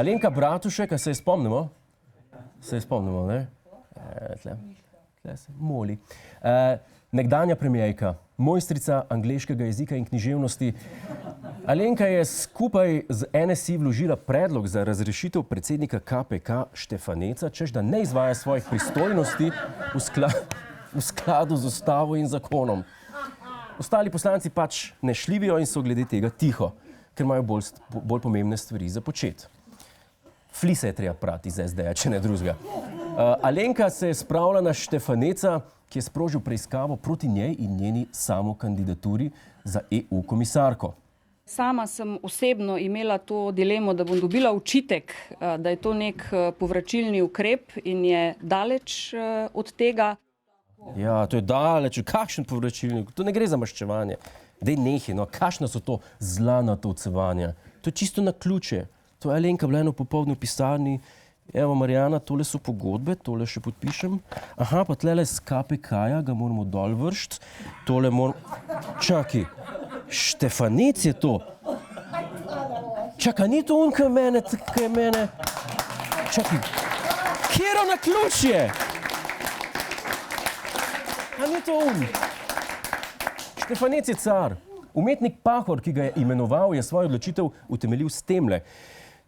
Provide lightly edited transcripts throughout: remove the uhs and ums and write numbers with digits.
Alenka Bratušek, a se je spomnimo? Se je spomnimo, ne? Tle se moli. Nekdanja premijerka, mojstrica angleškega jezika in književnosti. Alenka je skupaj z NSI vložila predlog za razrešitev predsednika KPK Štefaneca, češ da ne izvaja svojih pristojnosti v skladu z ustavo in zakonom. Ostali poslanci pač ne šljivijo in so glede tega tiho, ker imajo bolj pomembne stvari za početi. Flise je treba prati iz SD-ja, če ne drugega. Alenka se je spravila na Štefaneca, ki je sprožil preiskavo proti njej in njeni samokandidaturi za EU komisarko. Sama sem osebno imela to dilemo, da bom dobila očitek, da je to nek povračilni ukrep in je daleč od tega. Ja, to je daleč, kakšen povračilni ukrep, to ne gre za maščevanje. Dej nehi, no, kakšna so to zlanatovcevanja. To je čisto na ključe. To je Alenka bila eno popoldne v pisarni. Evo, Marjana, tole so pogodbe, tole še podpišem. Aha, pa tlele z KPK-ja ga moramo dol vršt. Tole Čakaj, Štefanec je to. Čakaj, ni to on, kaj je mene. Čakaj, kjero na ključ je? A ni to on? Štefanec je car. Umetnik Pahor, ki ga je imenoval, je svojo odločitev utemeljil s temle.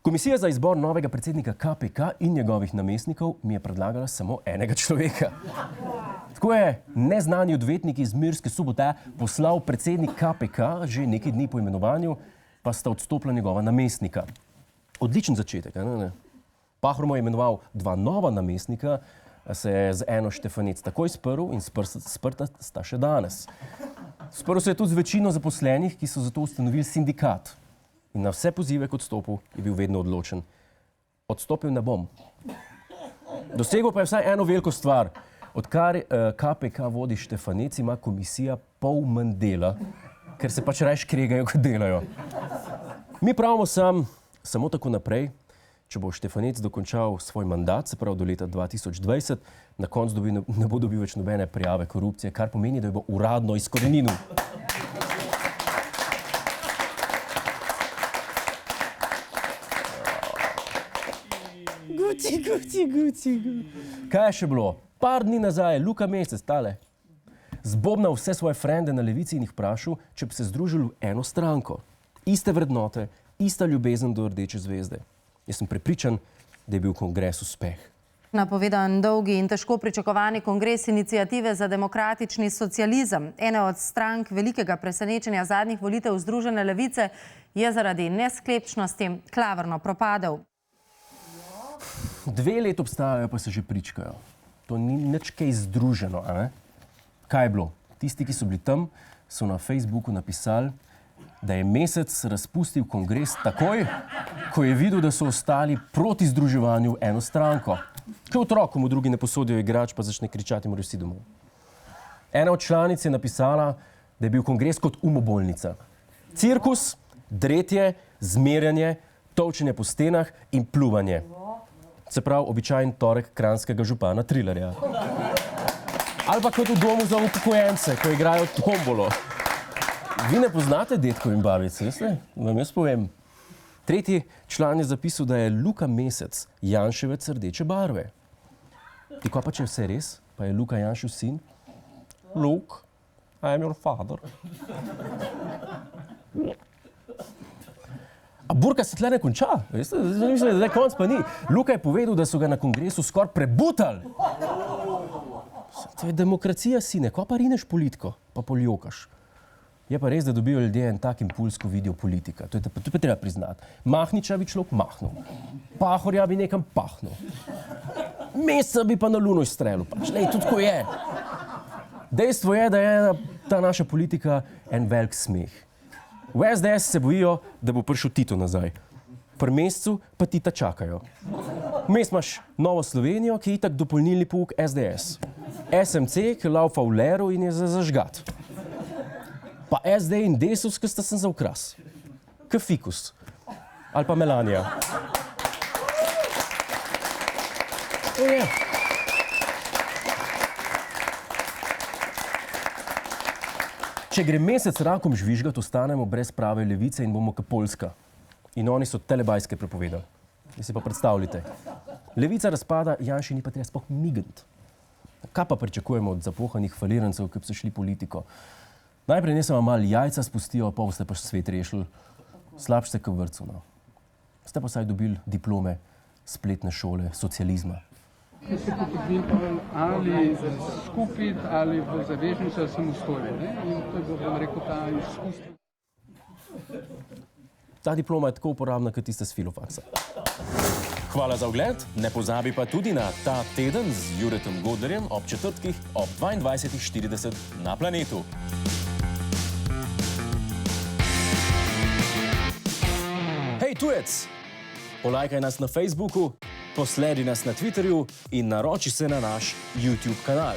Komisija za izbor novega predsednika KPK in njegovih namestnikov mi je predlagala samo enega človeka. Tako je neznani odvetnik iz Murske Sobote poslal predsednik KPK že nekaj dni po imenovanju, pa sta odstopila njegova namestnika. Odličen začetek, ne? Pahor mu je imenoval dva nova namestnika, se je z eno Štefanec takoj sprl in sprta sta še danes. Sprl se je tudi z večino zaposlenih, ki so zato ustanovili sindikat. In na vse pozive k odstopu je bil vedno odločen. Odstopil ne bom. Dosegel pa je vsaj eno veliko stvar. Odkar KPK vodi Štefanec, ima komisija pol manj dela, ker se pač raje škregajo, kot delajo. Mi pravimo samo tako naprej, če bo Štefanec dokončal svoj mandat, se pravi do leta 2020, na koncu ne bo dobil več nobene prijave korupcije, kar pomeni, da jo bo uradno izkoreninil. Guci. Kaj je še bilo? Par dni nazaj je Luka Mesec, tale, zbobnal vse svoje frende na levici in jih vprašal, če bi se združili v eno stranko. Iste vrednote, ista ljubezen do Rdeče zvezde. Jaz sem prepričan, da je bil kongres uspeh. Napovedan dolgi in težko pričakovani kongres Iniciative za demokratični socializem, ene od strank velikega presenečenja zadnjih volitev Združene levice, je zaradi nesklepčnosti klavrno propadel. 2 leti obstajajo, pa se že pričkajo. To ni nič kaj združeno, a ne? Kaj je bilo? Tisti, ki so bili tam, so na Facebooku napisali, da je Mesec razpustil kongres takoj, ko je videl, da so ostali proti združevanju v eno stranko. Kaj otrok, mu drugi ne posodijo igrač, pa začne kričati, morajo vsi domov. Ena od članic je napisala, da je bil kongres kot umobolnica. Cirkus, dretje, zmerjanje, tolčenje po stenah in pljuvanje. Se pravi, običajen torek kranjskega župana Trilerja. Ali pa kot v domu za upokojence, ko igrajo tombolo. Vi ne poznate dedkov in babic, veste? Vam jaz povem. Tretji član je zapisal, da je Luka Mesec Janševec rdeče barve. Tako pa če je vse res, pa je Luka Janšev sin. Luke, I am your father. A burka se tle ne konča, veste? Zdaj konc pa ni. Luka je povedal, da so ga na kongresu skoraj prebutali. To je demokracija, sine, ko pa rineš politiko, pa poljokaš. Je pa res, da dobijo ljudje en tak impuls, ko vidijo politika. To je pa treba priznati. Mahniča bi človek mahnil. Pahorja bi nekam pahnil. Meseca bi pa na luno izstrelil. Pač, lej, tudi ko je. Dejstvo je, da je ta naša politika en velik smeh. V SDS se bojijo, da bo prišel Tito nazaj. Pri Mesecu pa Tita čakajo. Vmes imaš Novo Slovenijo, ki je itak dopolnilni pouk SDS. SMC, ki laufa v leru in je za zažgat. Pa SD in Desus, ki sta sem za ukras. K fikus. Ali pa Melanija. To je. Če gre Mesec rakom žvižgat, ostanemo brez prave levice in bomo kot Poljska. In oni so telebajske prepovedali. Vi si pa predstavljate. Levica razpada, Janši ni pa treba sploh migniti. Kaj pa pričakujemo od zapohanih falirancev, ki so šli politiko? Najprej ne samo malo jajca spustijo, pa ste pa svet rešili. Slabšte k vrtcu, no. Ste pa saj dobili diplome spletne šole socializma. Ki se potrdim ali skupaj ali v zavežnico samostojno. In to je bilo, bom rekel, ta izkustvo. Ta diploma je tako uporabna, kot tiste s filofaksa. Hvala za ogled, ne pozabi pa tudi na Ta teden z Juretom Godlerjem ob četrtkih ob 22:40 na Planetu. Hej, tujec! Polajkaj nas na Facebooku, posledi nas na Twitterju in naroči se na naš YouTube kanal.